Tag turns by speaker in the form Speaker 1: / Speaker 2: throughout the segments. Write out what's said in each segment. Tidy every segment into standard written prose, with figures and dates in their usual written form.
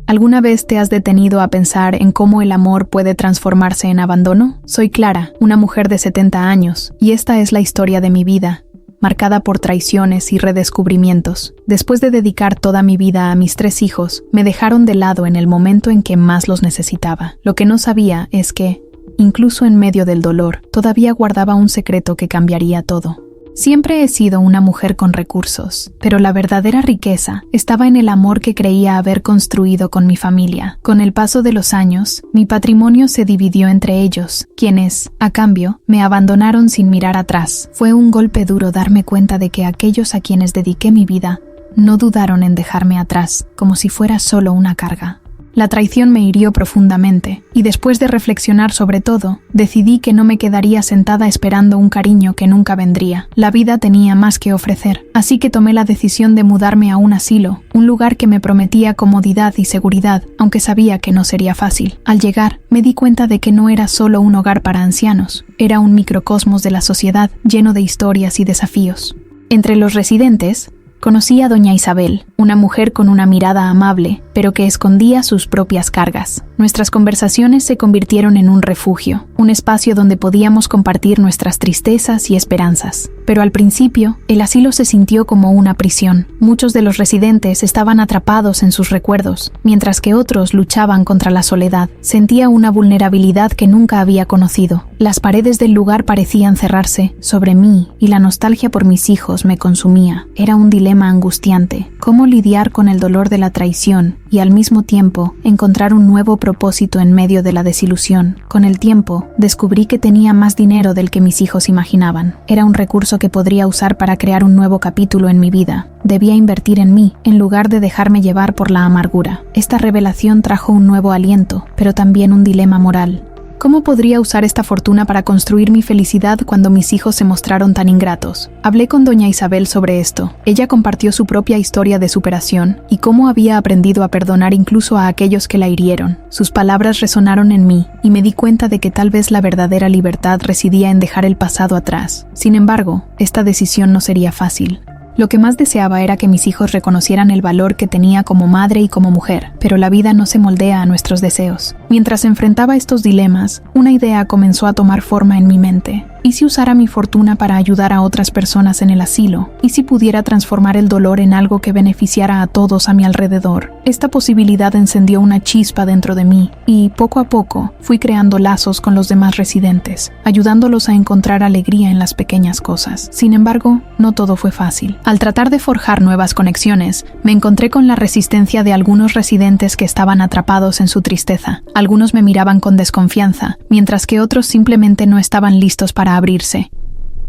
Speaker 1: ¿Alguna vez te has detenido a pensar en cómo el amor puede transformarse en abandono? Soy Clara, una mujer de 70 años, y esta es la historia de mi vida, marcada por traiciones y redescubrimientos. Después de dedicar toda mi vida a mis 3 hijos, me dejaron de lado en el momento en que más los necesitaba. Lo que no sabía es que, incluso en medio del dolor, todavía guardaba un secreto que cambiaría todo. Siempre he sido una mujer con recursos, pero la verdadera riqueza estaba en el amor que creía haber construido con mi familia. Con el paso de los años, mi patrimonio se dividió entre ellos, quienes, a cambio, me abandonaron sin mirar atrás. Fue un golpe duro darme cuenta de que aquellos a quienes dediqué mi vida no dudaron en dejarme atrás, como si fuera solo una carga. La traición me hirió profundamente, y después de reflexionar sobre todo, decidí que no me quedaría sentada esperando un cariño que nunca vendría. La vida tenía más que ofrecer, así que tomé la decisión de mudarme a un asilo, un lugar que me prometía comodidad y seguridad, aunque sabía que no sería fácil. Al llegar, me di cuenta de que no era solo un hogar para ancianos, era un microcosmos de la sociedad lleno de historias y desafíos. Entre los residentes, conocí a doña Isabel, una mujer con una mirada amable, pero que escondía sus propias cargas. Nuestras conversaciones se convirtieron en un refugio, un espacio donde podíamos compartir nuestras tristezas y esperanzas. Pero al principio, el asilo se sintió como una prisión. Muchos de los residentes estaban atrapados en sus recuerdos, mientras que otros luchaban contra la soledad. Sentía una vulnerabilidad que nunca había conocido. Las paredes del lugar parecían cerrarse sobre mí y la nostalgia por mis hijos me consumía. Era un dilema angustiante. ¿Cómo lidiar con el dolor de la traición y al mismo tiempo encontrar un nuevo propósito en medio de la desilusión? Con el tiempo, descubrí que tenía más dinero del que mis hijos imaginaban. Era un recurso que podría usar para crear un nuevo capítulo en mi vida. Debía invertir en mí, en lugar de dejarme llevar por la amargura. Esta revelación trajo un nuevo aliento, pero también un dilema moral. ¿Cómo podría usar esta fortuna para construir mi felicidad cuando mis hijos se mostraron tan ingratos? Hablé con doña Isabel sobre esto. Ella compartió su propia historia de superación y cómo había aprendido a perdonar incluso a aquellos que la hirieron. Sus palabras resonaron en mí y me di cuenta de que tal vez la verdadera libertad residía en dejar el pasado atrás. Sin embargo, esta decisión no sería fácil. Lo que más deseaba era que mis hijos reconocieran el valor que tenía como madre y como mujer, pero la vida no se moldea a nuestros deseos. Mientras enfrentaba estos dilemas, una idea comenzó a tomar forma en mi mente. ¿Y si usara mi fortuna para ayudar a otras personas en el asilo? ¿Y si pudiera transformar el dolor en algo que beneficiara a todos a mi alrededor? Esta posibilidad encendió una chispa dentro de mí y, poco a poco, fui creando lazos con los demás residentes, ayudándolos a encontrar alegría en las pequeñas cosas. Sin embargo, no todo fue fácil. Al tratar de forjar nuevas conexiones, me encontré con la resistencia de algunos residentes que estaban atrapados en su tristeza. Algunos me miraban con desconfianza, mientras que otros simplemente no estaban listos para abrirse.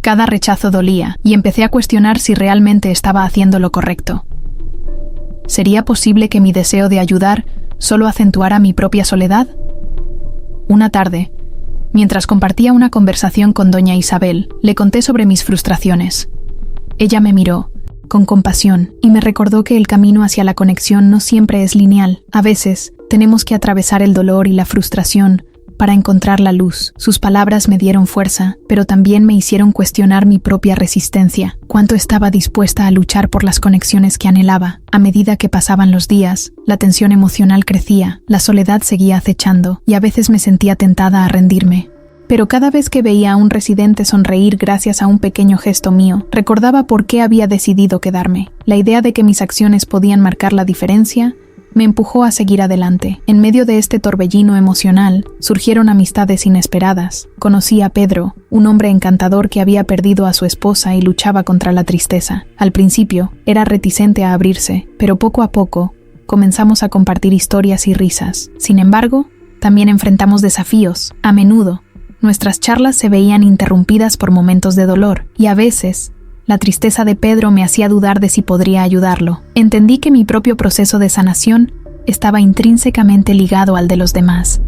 Speaker 1: Cada rechazo dolía, y empecé a cuestionar si realmente estaba haciendo lo correcto. ¿Sería posible que mi deseo de ayudar solo acentuara mi propia soledad? Una tarde, mientras compartía una conversación con doña Isabel, le conté sobre mis frustraciones. Ella me miró, con compasión, y me recordó que el camino hacia la conexión no siempre es lineal. A veces, tenemos que atravesar el dolor y la frustración para encontrar la luz. Sus palabras me dieron fuerza, pero también me hicieron cuestionar mi propia resistencia. Cuánto estaba dispuesta a luchar por las conexiones que anhelaba. A medida que pasaban los días, la tensión emocional crecía, la soledad seguía acechando, y a veces me sentía tentada a rendirme. Pero cada vez que veía a un residente sonreír gracias a un pequeño gesto mío, recordaba por qué había decidido quedarme. La idea de que mis acciones podían marcar la diferencia me empujó a seguir adelante. En medio de este torbellino emocional, surgieron amistades inesperadas. Conocí a Pedro, un hombre encantador que había perdido a su esposa y luchaba contra la tristeza. Al principio, era reticente a abrirse, pero poco a poco, comenzamos a compartir historias y risas. Sin embargo, también enfrentamos desafíos. A menudo, nuestras charlas se veían interrumpidas por momentos de dolor, y a veces, la tristeza de Pedro me hacía dudar de si podría ayudarlo. Entendí que mi propio proceso de sanación estaba intrínsecamente ligado al de los demás.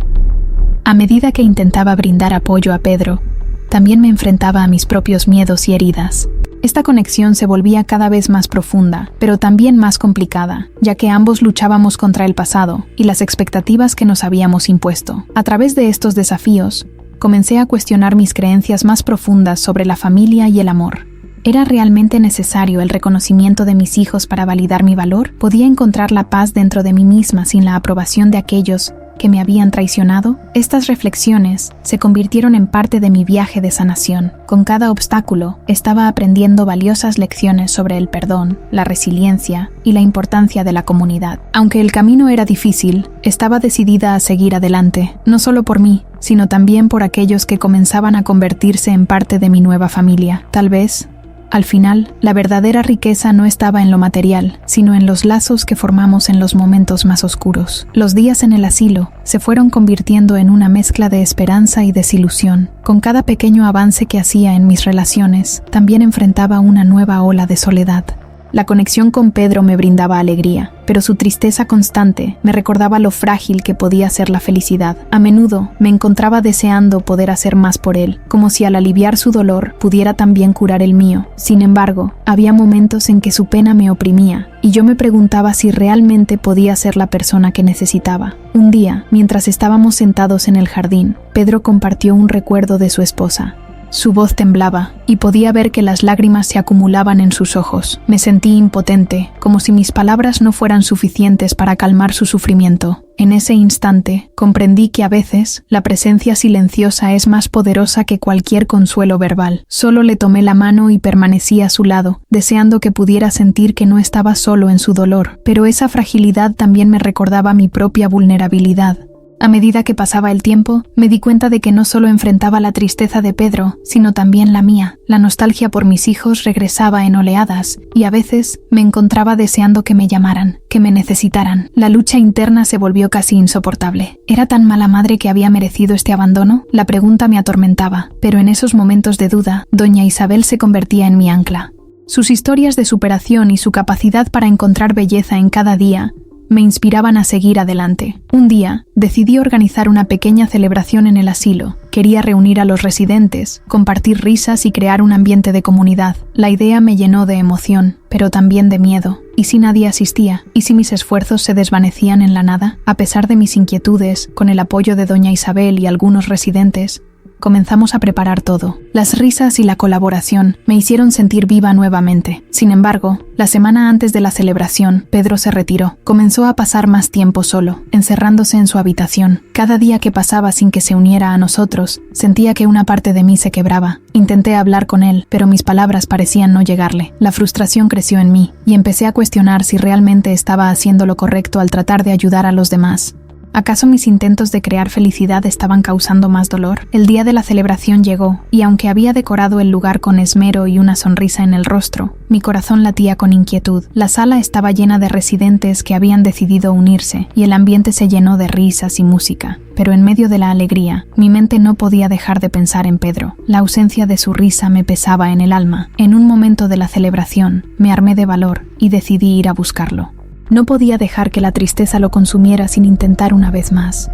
Speaker 1: A medida que intentaba brindar apoyo a Pedro, también me enfrentaba a mis propios miedos y heridas. Esta conexión se volvía cada vez más profunda, pero también más complicada, ya que ambos luchábamos contra el pasado y las expectativas que nos habíamos impuesto. A través de estos desafíos, comencé a cuestionar mis creencias más profundas sobre la familia y el amor. ¿Era realmente necesario el reconocimiento de mis hijos para validar mi valor? ¿Podía encontrar la paz dentro de mí misma sin la aprobación de aquellos que me habían traicionado? Estas reflexiones se convirtieron en parte de mi viaje de sanación. Con cada obstáculo, estaba aprendiendo valiosas lecciones sobre el perdón, la resiliencia y la importancia de la comunidad. Aunque el camino era difícil, estaba decidida a seguir adelante, no solo por mí, sino también por aquellos que comenzaban a convertirse en parte de mi nueva familia. Tal vez, al final, la verdadera riqueza no estaba en lo material, sino en los lazos que formamos en los momentos más oscuros. Los días en el asilo se fueron convirtiendo en una mezcla de esperanza y desilusión. Con cada pequeño avance que hacía en mis relaciones, también enfrentaba una nueva ola de soledad. La conexión con Pedro me brindaba alegría, pero su tristeza constante me recordaba lo frágil que podía ser la felicidad. A menudo me encontraba deseando poder hacer más por él, como si al aliviar su dolor pudiera también curar el mío. Sin embargo, había momentos en que su pena me oprimía, y yo me preguntaba si realmente podía ser la persona que necesitaba. Un día, mientras estábamos sentados en el jardín, Pedro compartió un recuerdo de su esposa. Su voz temblaba, y podía ver que las lágrimas se acumulaban en sus ojos. Me sentí impotente, como si mis palabras no fueran suficientes para calmar su sufrimiento. En ese instante, comprendí que a veces la presencia silenciosa es más poderosa que cualquier consuelo verbal. Solo le tomé la mano y permanecí a su lado, deseando que pudiera sentir que no estaba solo en su dolor. Pero esa fragilidad también me recordaba mi propia vulnerabilidad. A medida que pasaba el tiempo, me di cuenta de que no solo enfrentaba la tristeza de Pedro, sino también la mía. La nostalgia por mis hijos regresaba en oleadas, y a veces me encontraba deseando que me llamaran, que me necesitaran. La lucha interna se volvió casi insoportable. ¿Era tan mala madre que había merecido este abandono? La pregunta me atormentaba, pero en esos momentos de duda, doña Isabel se convertía en mi ancla. Sus historias de superación y su capacidad para encontrar belleza en cada día me inspiraban a seguir adelante. Un día, decidí organizar una pequeña celebración en el asilo. Quería reunir a los residentes, compartir risas y crear un ambiente de comunidad. La idea me llenó de emoción, pero también de miedo. ¿Y si nadie asistía? ¿Y si mis esfuerzos se desvanecían en la nada? A pesar de mis inquietudes, con el apoyo de doña Isabel y algunos residentes, comenzamos a preparar todo. Las risas y la colaboración me hicieron sentir viva nuevamente. Sin embargo, la semana antes de la celebración, Pedro se retiró. Comenzó a pasar más tiempo solo, encerrándose en su habitación. Cada día que pasaba sin que se uniera a nosotros, sentía que una parte de mí se quebraba. Intenté hablar con él, pero mis palabras parecían no llegarle. La frustración creció en mí, y empecé a cuestionar si realmente estaba haciendo lo correcto al tratar de ayudar a los demás. ¿Acaso mis intentos de crear felicidad estaban causando más dolor? El día de la celebración llegó, y aunque había decorado el lugar con esmero y una sonrisa en el rostro, mi corazón latía con inquietud. La sala estaba llena de residentes que habían decidido unirse, y el ambiente se llenó de risas y música. Pero en medio de la alegría, mi mente no podía dejar de pensar en Pedro. La ausencia de su risa me pesaba en el alma. En un momento de la celebración, me armé de valor y decidí ir a buscarlo. No podía dejar que la tristeza lo consumiera sin intentar una vez más.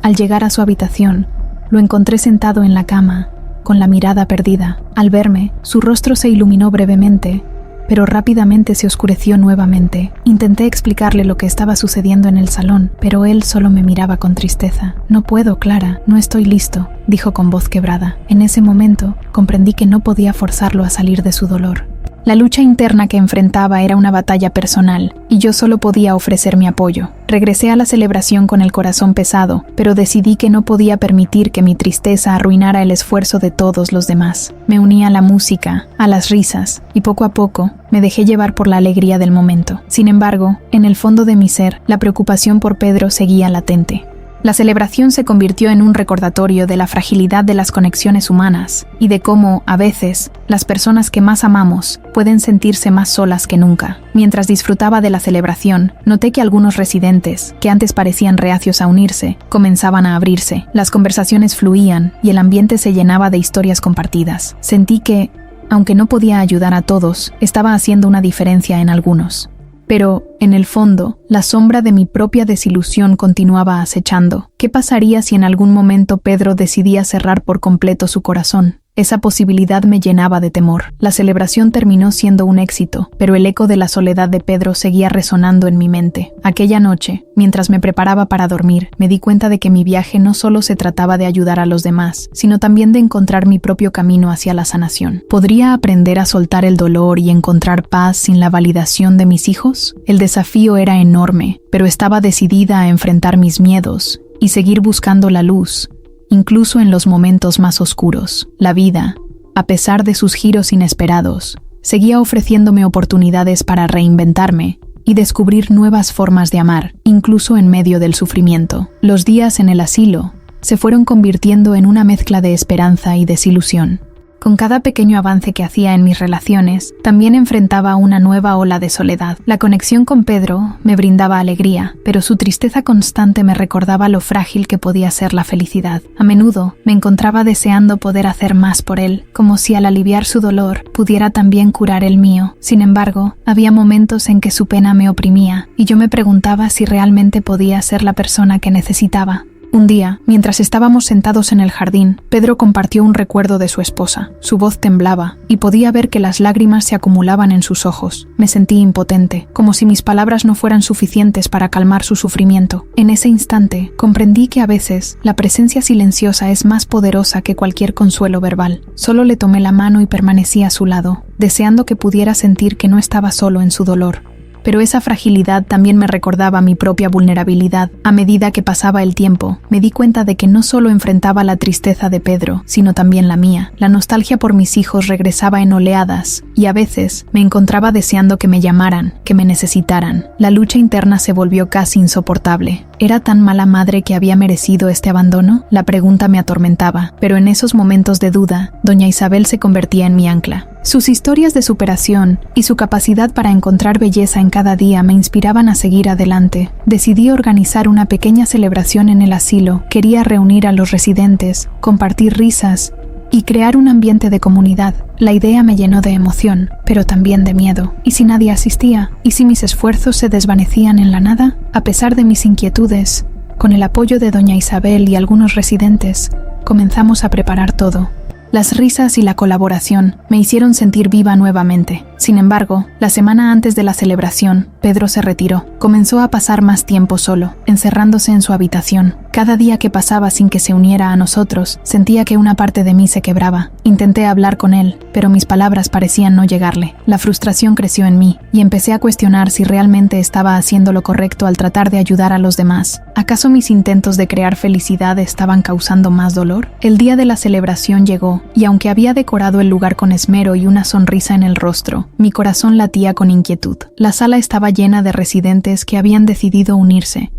Speaker 1: Al llegar a su habitación, lo encontré sentado en la cama, con la mirada perdida. Al verme, su rostro se iluminó brevemente, pero rápidamente se oscureció nuevamente. Intenté explicarle lo que estaba sucediendo en el salón, pero él solo me miraba con tristeza. «No puedo, Clara, no estoy listo», dijo con voz quebrada. En ese momento, comprendí que no podía forzarlo a salir de su dolor. La lucha interna que enfrentaba era una batalla personal, y yo solo podía ofrecer mi apoyo. Regresé a la celebración con el corazón pesado, pero decidí que no podía permitir que mi tristeza arruinara el esfuerzo de todos los demás. Me uní a la música, a las risas, y poco a poco me dejé llevar por la alegría del momento. Sin embargo, en el fondo de mi ser, la preocupación por Pedro seguía latente. La celebración se convirtió en un recordatorio de la fragilidad de las conexiones humanas y de cómo, a veces, las personas que más amamos pueden sentirse más solas que nunca. Mientras disfrutaba de la celebración, noté que algunos residentes, que antes parecían reacios a unirse, comenzaban a abrirse. Las conversaciones fluían y el ambiente se llenaba de historias compartidas. Sentí que, aunque no podía ayudar a todos, estaba haciendo una diferencia en algunos. Pero, en el fondo, la sombra de mi propia desilusión continuaba acechando. ¿Qué pasaría si en algún momento Pedro decidía cerrar por completo su corazón? Esa posibilidad me llenaba de temor. La celebración terminó siendo un éxito, pero el eco de la soledad de Pedro seguía resonando en mi mente. Aquella noche, mientras me preparaba para dormir, me di cuenta de que mi viaje no solo se trataba de ayudar a los demás, sino también de encontrar mi propio camino hacia la sanación. ¿Podría aprender a soltar el dolor y encontrar paz sin la validación de mis hijos? El desafío era enorme, pero estaba decidida a enfrentar mis miedos y seguir buscando la luz, incluso en los momentos más oscuros. La vida, a pesar de sus giros inesperados, seguía ofreciéndome oportunidades para reinventarme y descubrir nuevas formas de amar, incluso en medio del sufrimiento. Los días en el asilo se fueron convirtiendo en una mezcla de esperanza y desilusión. Con cada pequeño avance que hacía en mis relaciones, también enfrentaba una nueva ola de soledad. La conexión con Pedro me brindaba alegría, pero su tristeza constante me recordaba lo frágil que podía ser la felicidad. A menudo me encontraba deseando poder hacer más por él, como si al aliviar su dolor pudiera también curar el mío. Sin embargo, había momentos en que su pena me oprimía, y yo me preguntaba si realmente podía ser la persona que necesitaba. Un día, mientras estábamos sentados en el jardín, Pedro compartió un recuerdo de su esposa. Su voz temblaba, y podía ver que las lágrimas se acumulaban en sus ojos. Me sentí impotente, como si mis palabras no fueran suficientes para calmar su sufrimiento. En ese instante, comprendí que a veces la presencia silenciosa es más poderosa que cualquier consuelo verbal. Solo le tomé la mano y permanecí a su lado, deseando que pudiera sentir que no estaba solo en su dolor. Pero esa fragilidad también me recordaba mi propia vulnerabilidad. A medida que pasaba el tiempo, me di cuenta de que no solo enfrentaba la tristeza de Pedro, sino también la mía. La nostalgia por mis hijos regresaba en oleadas, y a veces me encontraba deseando que me llamaran, que me necesitaran. La lucha interna se volvió casi insoportable. ¿Era tan mala madre que había merecido este abandono? La pregunta me atormentaba, pero en esos momentos de duda, doña Isabel se convertía en mi ancla. Sus historias de superación y su capacidad para encontrar belleza en cada día me inspiraban a seguir adelante. Decidí organizar una pequeña celebración en el asilo. Quería reunir a los residentes, compartir risas y crear un ambiente de comunidad. La idea me llenó de emoción, pero también de miedo. ¿Y si nadie asistía? ¿Y si mis esfuerzos se desvanecían en la nada? A pesar de mis inquietudes, con el apoyo de doña Isabel y algunos residentes, comenzamos a preparar todo. Las risas y la colaboración me hicieron sentir viva nuevamente. Sin embargo, la semana antes de la celebración, Pedro se retiró. Comenzó a pasar más tiempo solo, encerrándose en su habitación. Cada día que pasaba sin que se uniera a nosotros, sentía que una parte de mí se quebraba. Intenté hablar con él, pero mis palabras parecían no llegarle. La frustración creció en mí, y empecé a cuestionar si realmente estaba haciendo lo correcto al tratar de ayudar a los demás. ¿Acaso mis intentos de crear felicidad estaban causando más dolor? El día de la celebración llegó, y aunque había decorado el lugar con esmero y una sonrisa en el rostro, mi corazón latía con inquietud. La sala estaba llena de residentes que habían decidido unirse,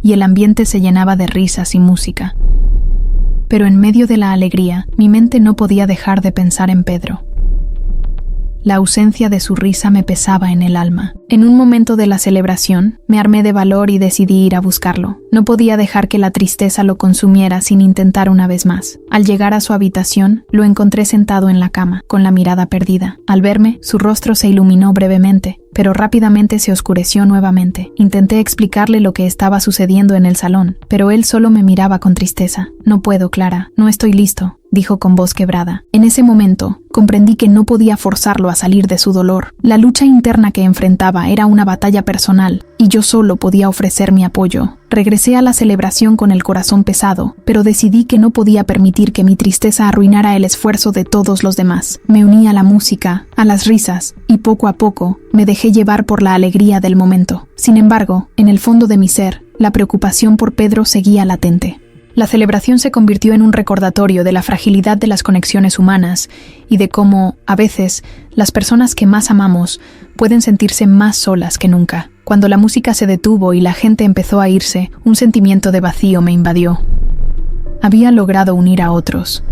Speaker 1: y el ambiente se llenaba de risas y música. Pero en medio de la alegría, mi mente no podía dejar de pensar en Pedro. La ausencia de su risa me pesaba en el alma. En un momento de la celebración, me armé de valor y decidí ir a buscarlo. No podía dejar que la tristeza lo consumiera sin intentar una vez más. Al llegar a su habitación, lo encontré sentado en la cama, con la mirada perdida. Al verme, su rostro se iluminó brevemente, pero rápidamente se oscureció nuevamente. Intenté explicarle lo que estaba sucediendo en el salón, pero él solo me miraba con tristeza. «No puedo, Clara, no estoy listo», dijo con voz quebrada. En ese momento, comprendí que no podía forzarlo a salir de su dolor. La lucha interna que enfrentaba era una batalla personal, y yo solo podía ofrecer mi apoyo. Regresé a la celebración con el corazón pesado, pero decidí que no podía permitir que mi tristeza arruinara el esfuerzo de todos los demás. Me uní a la música, a las risas, y poco a poco me dejé llevar por la alegría del momento. Sin embargo, en el fondo de mi ser, la preocupación por Pedro seguía latente. La celebración se convirtió en un recordatorio de la fragilidad de las conexiones humanas y de cómo, a veces, las personas que más amamos pueden sentirse más solas que nunca. Cuando la música se detuvo y la gente empezó a irse, un sentimiento de vacío me invadió. Había logrado unir a otros,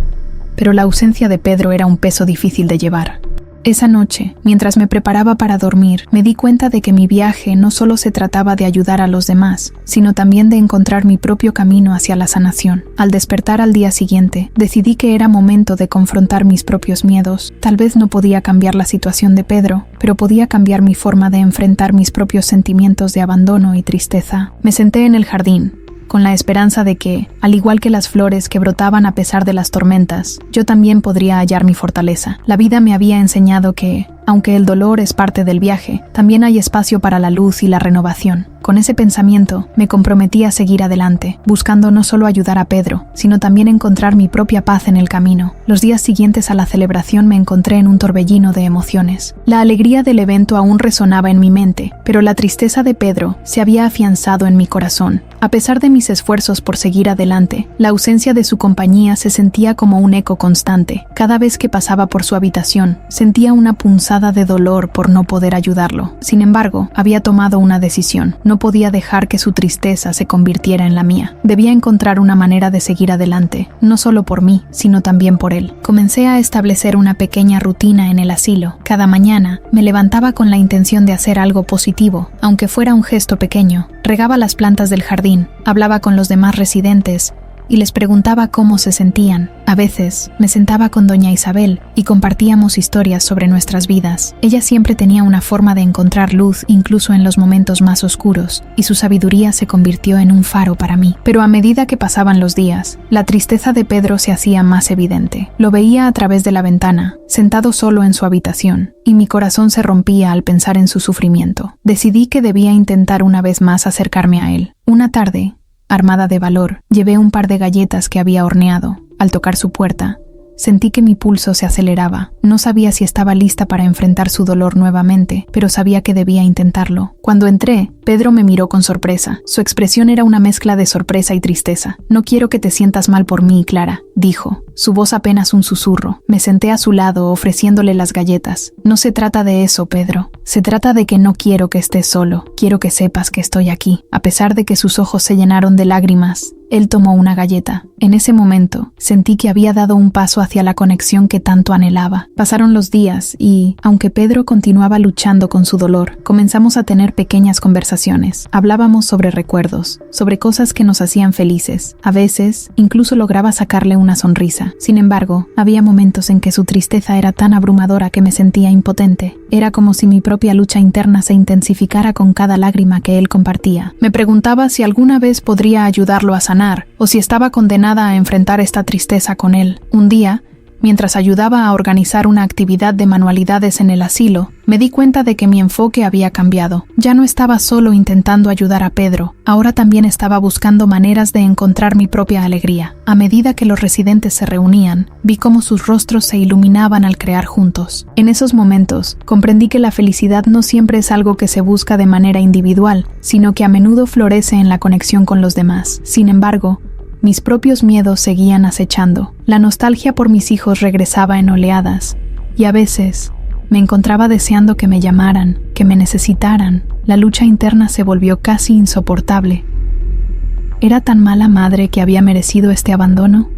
Speaker 1: pero la ausencia de Pedro era un peso difícil de llevar. Esa noche, mientras me preparaba para dormir, me di cuenta de que mi viaje no solo se trataba de ayudar a los demás, sino también de encontrar mi propio camino hacia la sanación. Al despertar al día siguiente, decidí que era momento de confrontar mis propios miedos. Tal vez no podía cambiar la situación de Pedro, pero podía cambiar mi forma de enfrentar mis propios sentimientos de abandono y tristeza. Me senté en el jardín, con la esperanza de que, al igual que las flores que brotaban a pesar de las tormentas, yo también podría hallar mi fortaleza. La vida me había enseñado que, aunque el dolor es parte del viaje, también hay espacio para la luz y la renovación. Con ese pensamiento, me comprometí a seguir adelante, buscando no solo ayudar a Pedro, sino también encontrar mi propia paz en el camino. Los días siguientes a la celebración me encontré en un torbellino de emociones. La alegría del evento aún resonaba en mi mente, pero la tristeza de Pedro se había afianzado en mi corazón. A pesar de mis esfuerzos por seguir adelante, la ausencia de su compañía se sentía como un eco constante. Cada vez que pasaba por su habitación, sentía una punzada de dolor por no poder ayudarlo. Sin embargo, había tomado una decisión. No podía dejar que su tristeza se convirtiera en la mía. Debía encontrar una manera de seguir adelante, no solo por mí, sino también por él. Comencé a establecer una pequeña rutina en el asilo. Cada mañana, me levantaba con la intención de hacer algo positivo, aunque fuera un gesto pequeño. Regaba las plantas del jardín, hablaba con los demás residentes y les preguntaba cómo se sentían. A veces, me sentaba con doña Isabel y compartíamos historias sobre nuestras vidas. Ella siempre tenía una forma de encontrar luz incluso en los momentos más oscuros, y su sabiduría se convirtió en un faro para mí. Pero a medida que pasaban los días, la tristeza de Pedro se hacía más evidente. Lo veía a través de la ventana, sentado solo en su habitación, y mi corazón se rompía al pensar en su sufrimiento. Decidí que debía intentar una vez más acercarme a él. Una tarde, armada de valor, llevé un par de galletas que había horneado. Al tocar su puerta, sentí que mi pulso se aceleraba. No sabía si estaba lista para enfrentar su dolor nuevamente, pero sabía que debía intentarlo. Cuando entré, Pedro me miró con sorpresa. Su expresión era una mezcla de sorpresa y tristeza. «No quiero que te sientas mal por mí, Clara», dijo, su voz apenas un susurro. Me senté a su lado ofreciéndole las galletas. «No se trata de eso, Pedro. Se trata de que no quiero que estés solo. Quiero que sepas que estoy aquí». A pesar de que sus ojos se llenaron de lágrimas, él tomó una galleta. En ese momento, sentí que había dado un paso hacia la conexión que tanto anhelaba. Pasaron los días y, aunque Pedro continuaba luchando con su dolor, comenzamos a tener pequeñas conversaciones. Hablábamos sobre recuerdos, sobre cosas que nos hacían felices. A veces, incluso lograba sacarle una sonrisa. Sin embargo, había momentos en que su tristeza era tan abrumadora que me sentía impotente. Era como si mi propia lucha interna se intensificara con cada lágrima que él compartía. Me preguntaba si alguna vez podría ayudarlo a sanar, o si estaba condenada a enfrentar esta tristeza con él. Un día, mientras ayudaba a organizar una actividad de manualidades en el asilo, me di cuenta de que mi enfoque había cambiado. Ya no estaba solo intentando ayudar a Pedro, ahora también estaba buscando maneras de encontrar mi propia alegría. A medida que los residentes se reunían, vi cómo sus rostros se iluminaban al crear juntos. En esos momentos, comprendí que la felicidad no siempre es algo que se busca de manera individual, sino que a menudo florece en la conexión con los demás. Sin embargo, mis propios miedos seguían acechando. La nostalgia por mis hijos regresaba en oleadas, y a veces me encontraba deseando que me llamaran, que me necesitaran. La lucha interna se volvió casi insoportable. ¿Era tan mala madre que había merecido este abandono?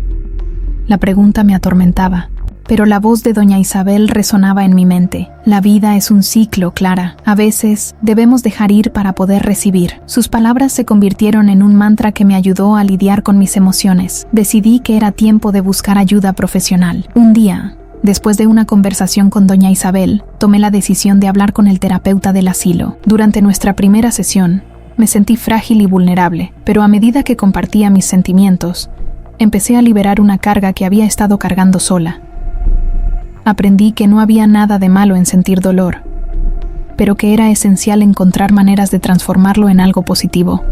Speaker 1: La pregunta me atormentaba, pero la voz de doña Isabel resonaba en mi mente. La vida es un ciclo, Clara. A veces debemos dejar ir para poder recibir. Sus palabras se convirtieron en un mantra que me ayudó a lidiar con mis emociones. Decidí que era tiempo de buscar ayuda profesional. Un día, después de una conversación con doña Isabel, tomé la decisión de hablar con el terapeuta del asilo. Durante nuestra primera sesión, me sentí frágil y vulnerable, pero a medida que compartía mis sentimientos, empecé a liberar una carga que había estado cargando sola. Aprendí que no había nada de malo en sentir dolor, pero que era esencial encontrar maneras de transformarlo en algo positivo.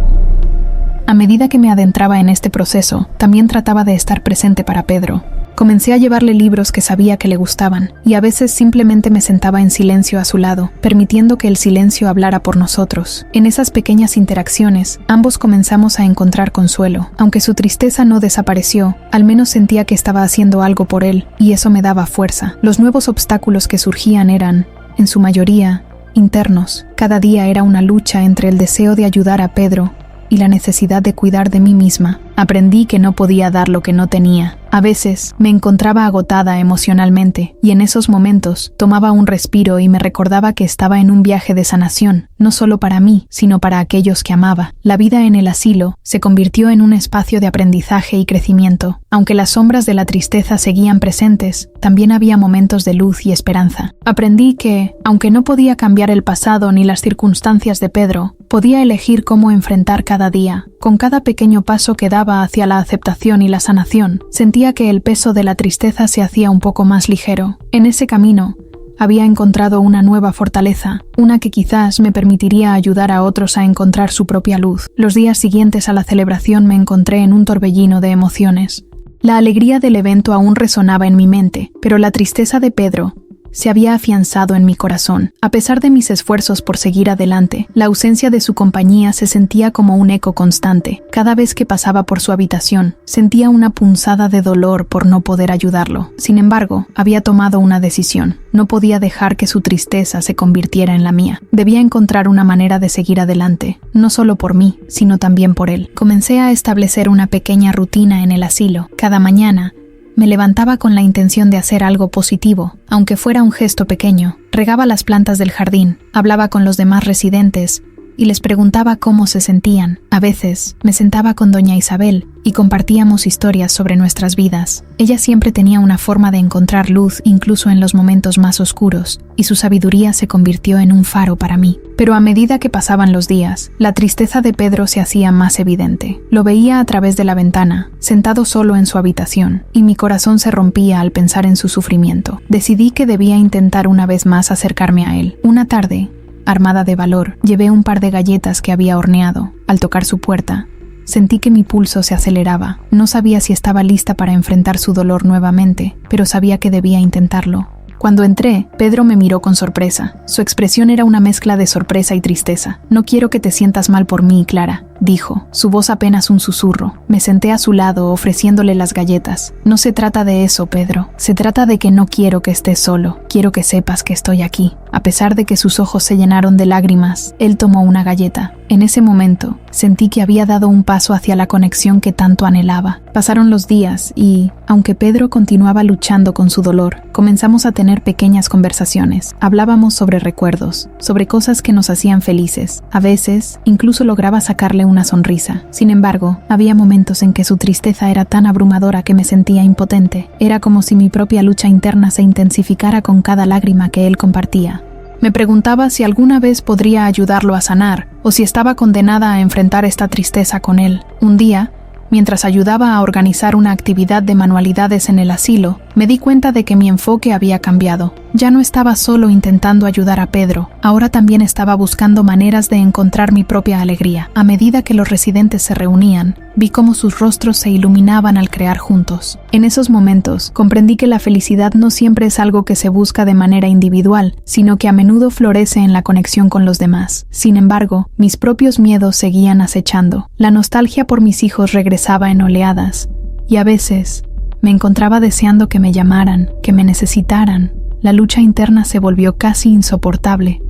Speaker 1: A medida que me adentraba en este proceso, también trataba de estar presente para Pedro. Comencé a llevarle libros que sabía que le gustaban, y a veces simplemente me sentaba en silencio a su lado, permitiendo que el silencio hablara por nosotros. En esas pequeñas interacciones, ambos comenzamos a encontrar consuelo. Aunque su tristeza no desapareció, al menos sentía que estaba haciendo algo por él, y eso me daba fuerza. Los nuevos obstáculos que surgían eran, en su mayoría, internos. Cada día era una lucha entre el deseo de ayudar a Pedro y la necesidad de cuidar de mí misma. Aprendí que no podía dar lo que no tenía. A veces me encontraba agotada emocionalmente y en esos momentos tomaba un respiro y me recordaba que estaba en un viaje de sanación, no solo para mí, sino para aquellos que amaba. La vida en el asilo se convirtió en un espacio de aprendizaje y crecimiento. Aunque las sombras de la tristeza seguían presentes, también había momentos de luz y esperanza. Aprendí que, aunque no podía cambiar el pasado ni las circunstancias de Pedro, podía elegir cómo enfrentar cada día. Con cada pequeño paso que daba hacia la aceptación y la sanación, sentía que el peso de la tristeza se hacía un poco más ligero. En ese camino, había encontrado una nueva fortaleza, una que quizás me permitiría ayudar a otros a encontrar su propia luz. Los días siguientes a la celebración me encontré en un torbellino de emociones. La alegría del evento aún resonaba en mi mente, pero la tristeza de Pedro se había afianzado en mi corazón. A pesar de mis esfuerzos por seguir adelante, la ausencia de su compañía se sentía como un eco constante. Cada vez que pasaba por su habitación, sentía una punzada de dolor por no poder ayudarlo. Sin embargo, había tomado una decisión. No podía dejar que su tristeza se convirtiera en la mía. Debía encontrar una manera de seguir adelante, no solo por mí, sino también por él. Comencé a establecer una pequeña rutina en el asilo. Cada mañana, me levantaba con la intención de hacer algo positivo, aunque fuera un gesto pequeño. Regaba las plantas del jardín, hablaba con los demás residentes y les preguntaba cómo se sentían. A veces me sentaba con doña Isabel y compartíamos historias sobre nuestras vidas. Ella siempre tenía una forma de encontrar luz incluso en los momentos más oscuros, y su sabiduría se convirtió en un faro para mí. Pero a medida que pasaban los días, la tristeza de Pedro se hacía más evidente. Lo veía a través de la ventana, sentado solo en su habitación, y mi corazón se rompía al pensar en su sufrimiento. Decidí que debía intentar una vez más acercarme a él. Una tarde, armada de valor, llevé un par de galletas que había horneado. Al tocar su puerta, sentí que mi pulso se aceleraba. No sabía si estaba lista para enfrentar su dolor nuevamente, pero sabía que debía intentarlo. Cuando entré, Pedro me miró con sorpresa. Su expresión era una mezcla de sorpresa y tristeza. «No quiero que te sientas mal por mí, Clara», dijo, su voz apenas un susurro. Me senté a su lado ofreciéndole las galletas. «No se trata de eso, Pedro. Se trata de que no quiero que estés solo. Quiero que sepas que estoy aquí». A pesar de que sus ojos se llenaron de lágrimas, él tomó una galleta. En ese momento, sentí que había dado un paso hacia la conexión que tanto anhelaba. Pasaron los días y, aunque Pedro continuaba luchando con su dolor, comenzamos a tener pequeñas conversaciones. Hablábamos sobre recuerdos, sobre cosas que nos hacían felices. A veces, incluso lograba sacarle una sonrisa. Sin embargo, había momentos en que su tristeza era tan abrumadora que me sentía impotente. Era como si mi propia lucha interna se intensificara con cada lágrima que él compartía. Me preguntaba si alguna vez podría ayudarlo a sanar, o si estaba condenada a enfrentar esta tristeza con él. Un día, mientras ayudaba a organizar una actividad de manualidades en el asilo, me di cuenta de que mi enfoque había cambiado. Ya no estaba solo intentando ayudar a Pedro, ahora también estaba buscando maneras de encontrar mi propia alegría. A medida que los residentes se reunían, vi cómo sus rostros se iluminaban al crear juntos. En esos momentos, comprendí que la felicidad no siempre es algo que se busca de manera individual, sino que a menudo florece en la conexión con los demás. Sin embargo, mis propios miedos seguían acechando. La nostalgia por mis hijos regresaba en oleadas, y a veces me encontraba deseando que me llamaran, que me necesitaran. La lucha interna se volvió casi insoportable.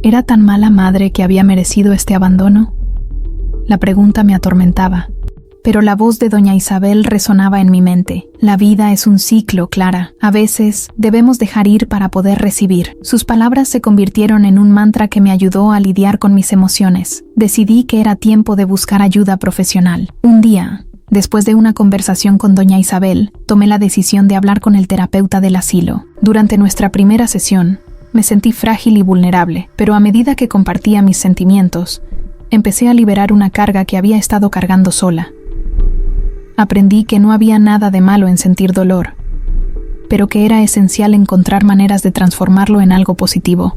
Speaker 1: ¿Era tan mala madre que había merecido este abandono? La pregunta me atormentaba, pero la voz de doña Isabel resonaba en mi mente. La vida es un ciclo, Clara. A veces debemos dejar ir para poder recibir. Sus palabras se convirtieron en un mantra que me ayudó a lidiar con mis emociones. Decidí que era tiempo de buscar ayuda profesional. Un día, después de una conversación con doña Isabel, tomé la decisión de hablar con el terapeuta del asilo. Durante nuestra primera sesión, me sentí frágil y vulnerable, pero a medida que compartía mis sentimientos, empecé a liberar una carga que había estado cargando sola. Aprendí que no había nada de malo en sentir dolor, pero que era esencial encontrar maneras de transformarlo en algo positivo.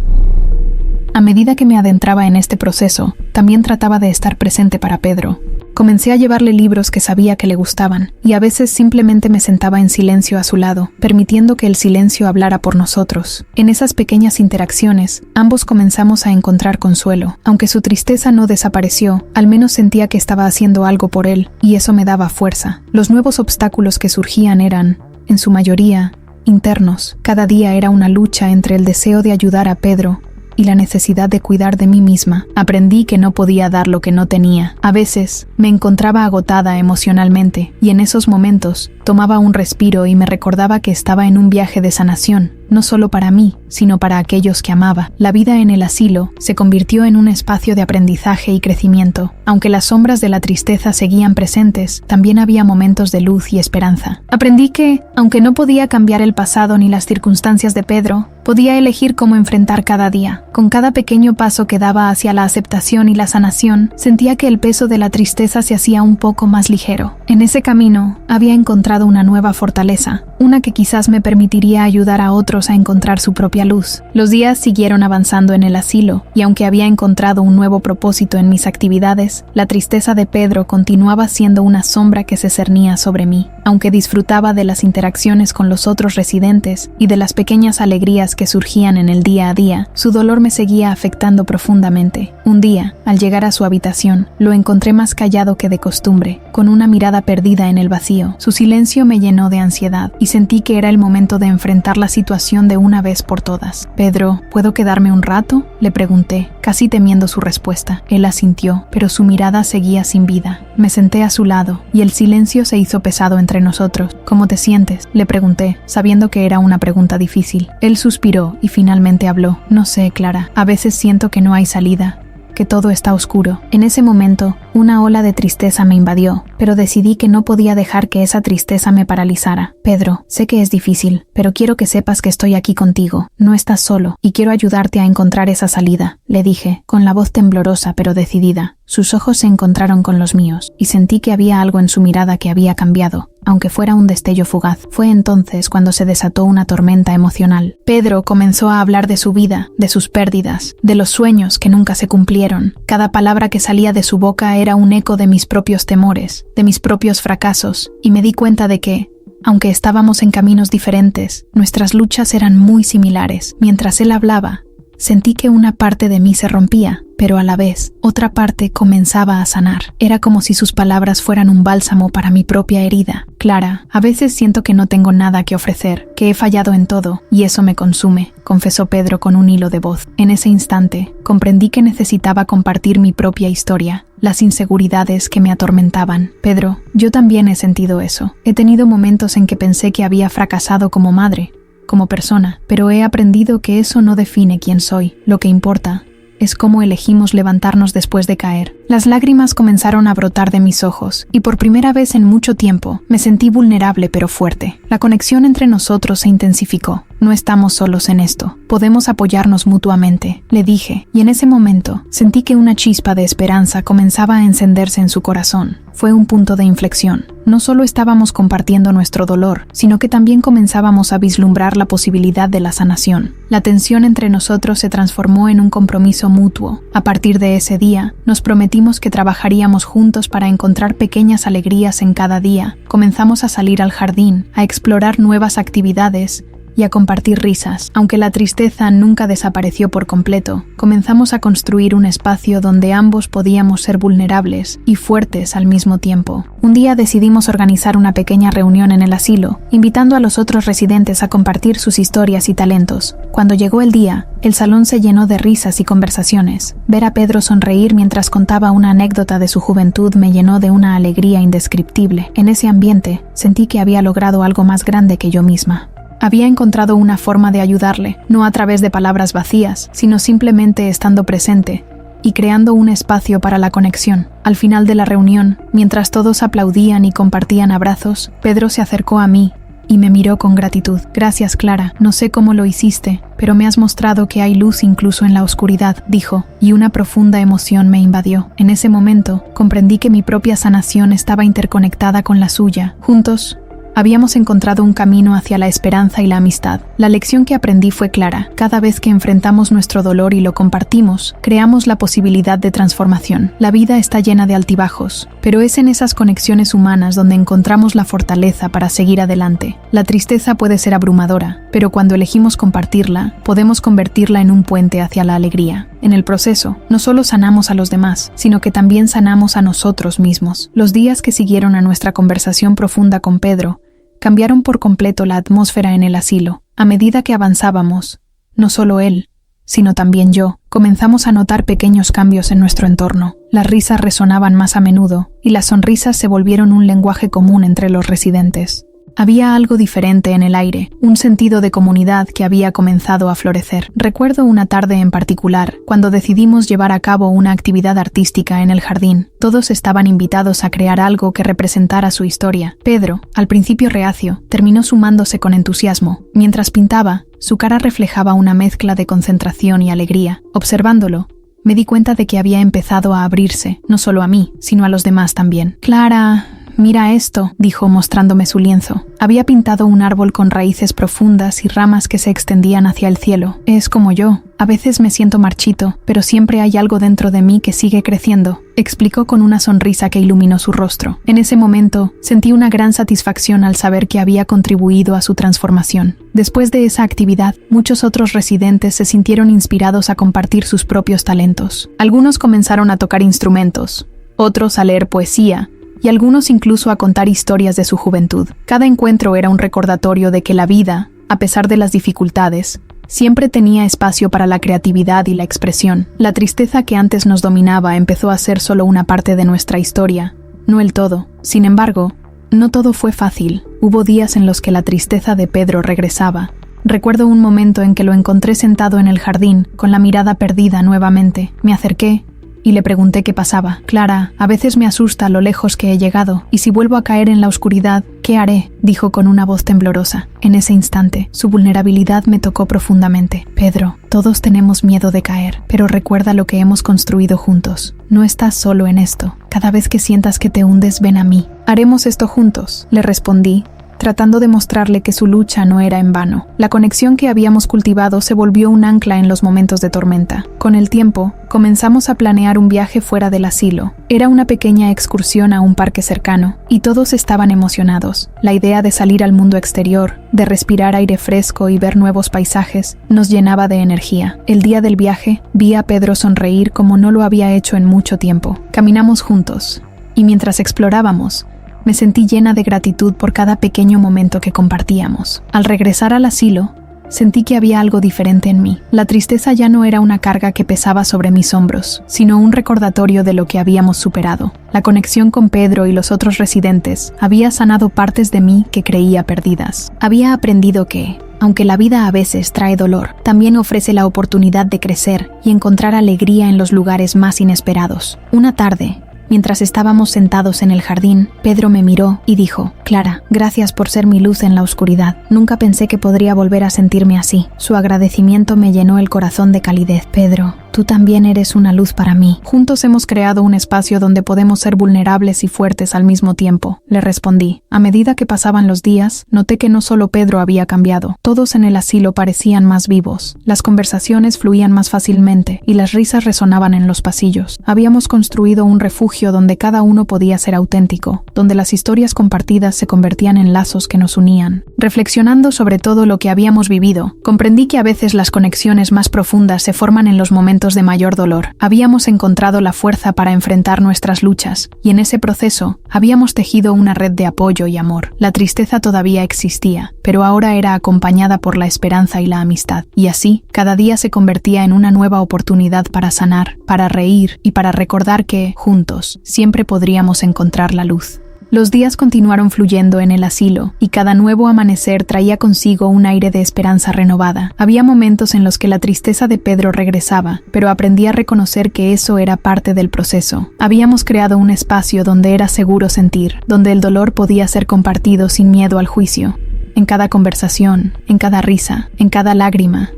Speaker 1: A medida que me adentraba en este proceso, también trataba de estar presente para Pedro. Comencé a llevarle libros que sabía que le gustaban, y a veces simplemente me sentaba en silencio a su lado, permitiendo que el silencio hablara por nosotros. En esas pequeñas interacciones, ambos comenzamos a encontrar consuelo. Aunque su tristeza no desapareció, al menos sentía que estaba haciendo algo por él, y eso me daba fuerza. Los nuevos obstáculos que surgían eran, en su mayoría, internos. Cada día era una lucha entre el deseo de ayudar a Pedro y la necesidad de cuidar de mí misma. Aprendí que no podía dar lo que no tenía. A veces me encontraba agotada emocionalmente y en esos momentos tomaba un respiro y me recordaba que estaba en un viaje de sanación, no solo para mí, sino para aquellos que amaba. La vida en el asilo se convirtió en un espacio de aprendizaje y crecimiento. Aunque las sombras de la tristeza seguían presentes, también había momentos de luz y esperanza. Aprendí que, aunque no podía cambiar el pasado ni las circunstancias de Pedro, podía elegir cómo enfrentar cada día. Con cada pequeño paso que daba hacia la aceptación y la sanación, sentía que el peso de la tristeza se hacía un poco más ligero. En ese camino, había encontrado una nueva fortaleza, una que quizás me permitiría ayudar a otros a encontrar su propia luz. Los días siguieron avanzando en el asilo, y aunque había encontrado un nuevo propósito en mis actividades, la tristeza de Pedro continuaba siendo una sombra que se cernía sobre mí. Aunque disfrutaba de las interacciones con los otros residentes y de las pequeñas alegrías que surgían en el día a día, su dolor me seguía afectando profundamente. Un día, al llegar a su habitación, lo encontré más callado que de costumbre, con una mirada perdida en el vacío. Su silencio me llenó de ansiedad y sentí que era el momento de enfrentar la situación de una vez por todas. «Pedro, ¿puedo quedarme un rato?», le pregunté, casi temiendo su respuesta. Él asintió, pero su mirada seguía sin vida. Me senté a su lado y el silencio se hizo pesado entre nosotros. «¿Cómo te sientes?», le pregunté, sabiendo que era una pregunta difícil. Él suspiró y finalmente habló. «No sé, Clara, a veces siento que no hay salida, que todo está oscuro». En ese momento, una ola de tristeza me invadió, pero decidí que no podía dejar que esa tristeza me paralizara. «Pedro, sé que es difícil, pero quiero que sepas que estoy aquí contigo. No estás solo, y quiero ayudarte a encontrar esa salida», le dije, con la voz temblorosa pero decidida. Sus ojos se encontraron con los míos, y sentí que había algo en su mirada que había cambiado, aunque fuera un destello fugaz. Fue entonces cuando se desató una tormenta emocional. Pedro comenzó a hablar de su vida, de sus pérdidas, de los sueños que nunca se cumplieron. Cada palabra que salía de su boca era un eco de mis propios temores, de mis propios fracasos, y me di cuenta de que, aunque estábamos en caminos diferentes, nuestras luchas eran muy similares. Mientras él hablaba, sentí que una parte de mí se rompía, pero a la vez, otra parte comenzaba a sanar. Era como si sus palabras fueran un bálsamo para mi propia herida. «Clara, a veces siento que no tengo nada que ofrecer, que he fallado en todo, y eso me consume», confesó Pedro con un hilo de voz. En ese instante, comprendí que necesitaba compartir mi propia historia, las inseguridades que me atormentaban. «Pedro, yo también he sentido eso. He tenido momentos en que pensé que había fracasado como madre, como persona, pero he aprendido que eso no define quién soy. Lo que importa es cómo elegimos levantarnos después de caer». Las lágrimas comenzaron a brotar de mis ojos, y por primera vez en mucho tiempo me sentí vulnerable pero fuerte. La conexión entre nosotros se intensificó. «No estamos solos en esto. Podemos apoyarnos mutuamente», le dije, y en ese momento sentí que una chispa de esperanza comenzaba a encenderse en su corazón. Fue un punto de inflexión. No solo estábamos compartiendo nuestro dolor, sino que también comenzábamos a vislumbrar la posibilidad de la sanación. La tensión entre nosotros se transformó en un compromiso mutuo. A partir de ese día, nos prometimos que trabajaríamos juntos para encontrar pequeñas alegrías en cada día. Comenzamos a salir al jardín, a explorar nuevas actividades y a compartir risas. Aunque la tristeza nunca desapareció por completo, comenzamos a construir un espacio donde ambos podíamos ser vulnerables y fuertes al mismo tiempo. Un día decidimos organizar una pequeña reunión en el asilo, invitando a los otros residentes a compartir sus historias y talentos. Cuando llegó el día, el salón se llenó de risas y conversaciones. Ver a Pedro sonreír mientras contaba una anécdota de su juventud me llenó de una alegría indescriptible. En ese ambiente, sentí que había logrado algo más grande que yo misma. Había encontrado una forma de ayudarle, no a través de palabras vacías, sino simplemente estando presente y creando un espacio para la conexión. Al final de la reunión, mientras todos aplaudían y compartían abrazos, Pedro se acercó a mí y me miró con gratitud. «Gracias, Clara. No sé cómo lo hiciste, pero me has mostrado que hay luz incluso en la oscuridad», dijo, y una profunda emoción me invadió. En ese momento, comprendí que mi propia sanación estaba interconectada con la suya. Juntos, habíamos encontrado un camino hacia la esperanza y la amistad. La lección que aprendí fue clara. Cada vez que enfrentamos nuestro dolor y lo compartimos, creamos la posibilidad de transformación. La vida está llena de altibajos, pero es en esas conexiones humanas donde encontramos la fortaleza para seguir adelante. La tristeza puede ser abrumadora, pero cuando elegimos compartirla, podemos convertirla en un puente hacia la alegría. En el proceso, no solo sanamos a los demás, sino que también sanamos a nosotros mismos. Los días que siguieron a nuestra conversación profunda con Pedro cambiaron por completo la atmósfera en el asilo. A medida que avanzábamos, no solo él, sino también yo, comenzamos a notar pequeños cambios en nuestro entorno. Las risas resonaban más a menudo, y las sonrisas se volvieron un lenguaje común entre los residentes. Había algo diferente en el aire, un sentido de comunidad que había comenzado a florecer. Recuerdo una tarde en particular, cuando decidimos llevar a cabo una actividad artística en el jardín. Todos estaban invitados a crear algo que representara su historia. Pedro, al principio reacio, terminó sumándose con entusiasmo. Mientras pintaba, su cara reflejaba una mezcla de concentración y alegría. Observándolo, me di cuenta de que había empezado a abrirse, no solo a mí, sino a los demás también. Clara, mira esto, dijo mostrándome su lienzo. Había pintado un árbol con raíces profundas y ramas que se extendían hacia el cielo. Es como yo. A veces me siento marchito, pero siempre hay algo dentro de mí que sigue creciendo, explicó con una sonrisa que iluminó su rostro. En ese momento, sentí una gran satisfacción al saber que había contribuido a su transformación. Después de esa actividad, muchos otros residentes se sintieron inspirados a compartir sus propios talentos. Algunos comenzaron a tocar instrumentos, otros a leer poesía, y algunos incluso a contar historias de su juventud. Cada encuentro era un recordatorio de que la vida, a pesar de las dificultades, siempre tenía espacio para la creatividad y la expresión. La tristeza que antes nos dominaba empezó a ser solo una parte de nuestra historia, no el todo. Sin embargo, no todo fue fácil. Hubo días en los que la tristeza de Pedro regresaba. Recuerdo un momento en que lo encontré sentado en el jardín, con la mirada perdida nuevamente. Me acerqué y le pregunté qué pasaba. Clara, a veces me asusta lo lejos que he llegado, y si vuelvo a caer en la oscuridad, ¿qué haré?, dijo con una voz temblorosa. En ese instante, su vulnerabilidad me tocó profundamente. Pedro, todos tenemos miedo de caer, pero recuerda lo que hemos construido juntos. No estás solo en esto. Cada vez que sientas que te hundes, ven a mí. Haremos esto juntos, le respondí, tratando de mostrarle que su lucha no era en vano. La conexión que habíamos cultivado se volvió un ancla en los momentos de tormenta. Con el tiempo, comenzamos a planear un viaje fuera del asilo. Era una pequeña excursión a un parque cercano, y todos estaban emocionados. La idea de salir al mundo exterior, de respirar aire fresco y ver nuevos paisajes, nos llenaba de energía. El día del viaje, vi a Pedro sonreír como no lo había hecho en mucho tiempo. Caminamos juntos, y mientras explorábamos, me sentí llena de gratitud por cada pequeño momento que compartíamos. Al regresar al asilo, sentí que había algo diferente en mí. La tristeza ya no era una carga que pesaba sobre mis hombros, sino un recordatorio de lo que habíamos superado. La conexión con Pedro y los otros residentes había sanado partes de mí que creía perdidas. Había aprendido que, aunque la vida a veces trae dolor, también ofrece la oportunidad de crecer y encontrar alegría en los lugares más inesperados. Una tarde, mientras estábamos sentados en el jardín, Pedro me miró y dijo: Clara, gracias por ser mi luz en la oscuridad. Nunca pensé que podría volver a sentirme así. Su agradecimiento me llenó el corazón de calidez. Pedro, tú también eres una luz para mí. Juntos hemos creado un espacio donde podemos ser vulnerables y fuertes al mismo tiempo, le respondí. A medida que pasaban los días, noté que no solo Pedro había cambiado. Todos en el asilo parecían más vivos. Las conversaciones fluían más fácilmente y las risas resonaban en los pasillos. Habíamos construido un refugio donde cada uno podía ser auténtico, donde las historias compartidas se convertían en lazos que nos unían. Reflexionando sobre todo lo que habíamos vivido, comprendí que a veces las conexiones más profundas se forman en los momentos de mayor dolor. Habíamos encontrado la fuerza para enfrentar nuestras luchas, y en ese proceso habíamos tejido una red de apoyo y amor. La tristeza todavía existía, pero ahora era acompañada por la esperanza y la amistad, y así, cada día se convertía en una nueva oportunidad para sanar, para reír y para recordar que, juntos, siempre podríamos encontrar la luz. Los días continuaron fluyendo en el asilo, y cada nuevo amanecer traía consigo un aire de esperanza renovada. Había momentos en los que la tristeza de Pedro regresaba, pero aprendí a reconocer que eso era parte del proceso. Habíamos creado un espacio donde era seguro sentir, donde el dolor podía ser compartido sin miedo al juicio. En cada conversación, en cada risa, en cada lágrima,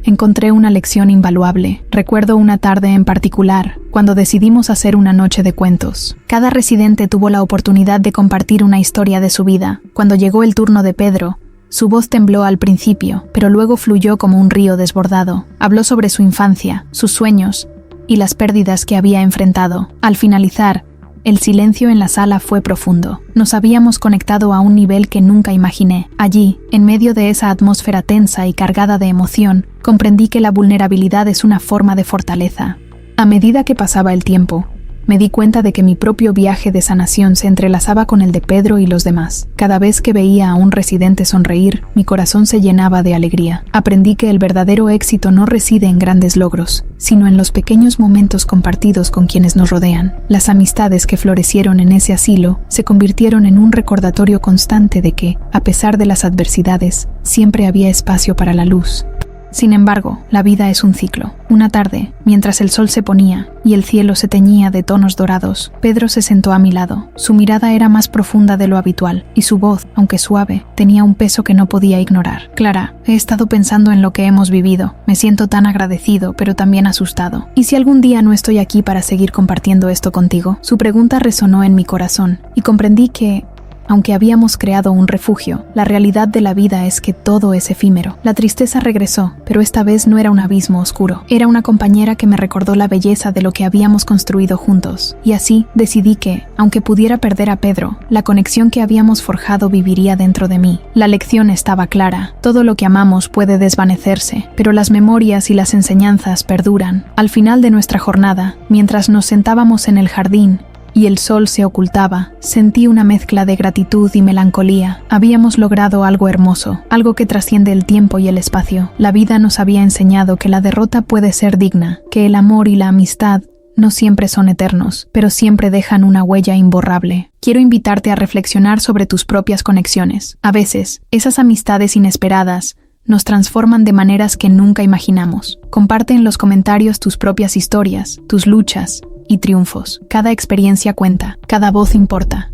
Speaker 1: encontré una lección invaluable. Recuerdo una tarde en particular, cuando decidimos hacer una noche de cuentos. Cada residente tuvo la oportunidad de compartir una historia de su vida. Cuando llegó el turno de Pedro, su voz tembló al principio, pero luego fluyó como un río desbordado. Habló sobre su infancia, sus sueños y las pérdidas que había enfrentado. Al finalizar, el silencio en la sala fue profundo. Nos habíamos conectado a un nivel que nunca imaginé. Allí, en medio de esa atmósfera tensa y cargada de emoción, comprendí que la vulnerabilidad es una forma de fortaleza. A medida que pasaba el tiempo, Me di cuenta de que mi propio viaje de sanación se entrelazaba con el de Pedro y los demás. Cada vez que veía a un residente sonreír, mi corazón se llenaba de alegría. Aprendí que el verdadero éxito no reside en grandes logros, sino en los pequeños momentos compartidos con quienes nos rodean. Las amistades que florecieron en ese asilo se convirtieron en un recordatorio constante de que, a pesar de las adversidades, siempre había espacio para la luz. Sin embargo, la vida es un ciclo. Una tarde, mientras el sol se ponía y el cielo se teñía de tonos dorados, Pedro se sentó a mi lado. Su mirada era más profunda de lo habitual, y su voz, aunque suave, tenía un peso que no podía ignorar. Clara, he estado pensando en lo que hemos vivido. Me siento tan agradecido, pero también asustado. ¿Y si algún día no estoy aquí para seguir compartiendo esto contigo? Su pregunta resonó en mi corazón, y comprendí que, aunque habíamos creado un refugio, la realidad de la vida es que todo es efímero. La tristeza regresó, pero esta vez no era un abismo oscuro. Era una compañera que me recordó la belleza de lo que habíamos construido juntos. Y así decidí que, aunque pudiera perder a Pedro, la conexión que habíamos forjado viviría dentro de mí. La lección estaba clara. Todo lo que amamos puede desvanecerse, pero las memorias y las enseñanzas perduran. Al final de nuestra jornada, mientras nos sentábamos en el jardín, y el sol se ocultaba, sentí una mezcla de gratitud y melancolía. Habíamos logrado algo hermoso, algo que trasciende el tiempo y el espacio. La vida nos había enseñado que la derrota puede ser digna, que el amor y la amistad no siempre son eternos, pero siempre dejan una huella imborrable. Quiero invitarte a reflexionar sobre tus propias conexiones. A veces, esas amistades inesperadas nos transforman de maneras que nunca imaginamos. Comparte en los comentarios tus propias historias, tus luchas y triunfos. Cada experiencia cuenta, cada voz importa.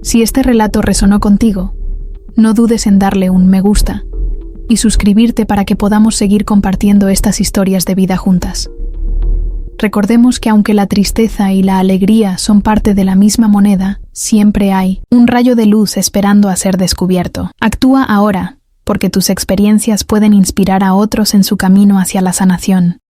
Speaker 1: Si este relato resonó contigo, no dudes en darle un me gusta y suscribirte para que podamos seguir compartiendo estas historias de vida juntas. Recordemos que aunque la tristeza y la alegría son parte de la misma moneda, siempre hay un rayo de luz esperando a ser descubierto. Actúa ahora, porque tus experiencias pueden inspirar a otros en su camino hacia la sanación.